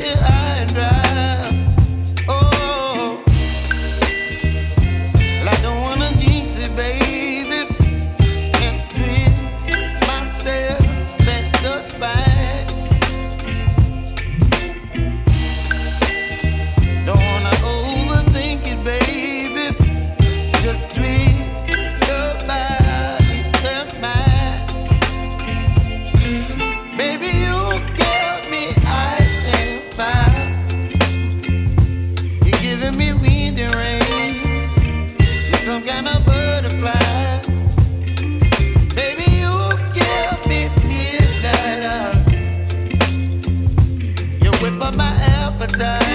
high and dry. Oh, well, I don't wanna jinx it, baby, and twist myself at the spine. Don't wanna overthink it, baby. It's just twist your body and mine. Baby, you give me ice and fire. You're giving me wind and rain. You're some kind of butterfly. Baby, you give me midnight. You whip up my appetite.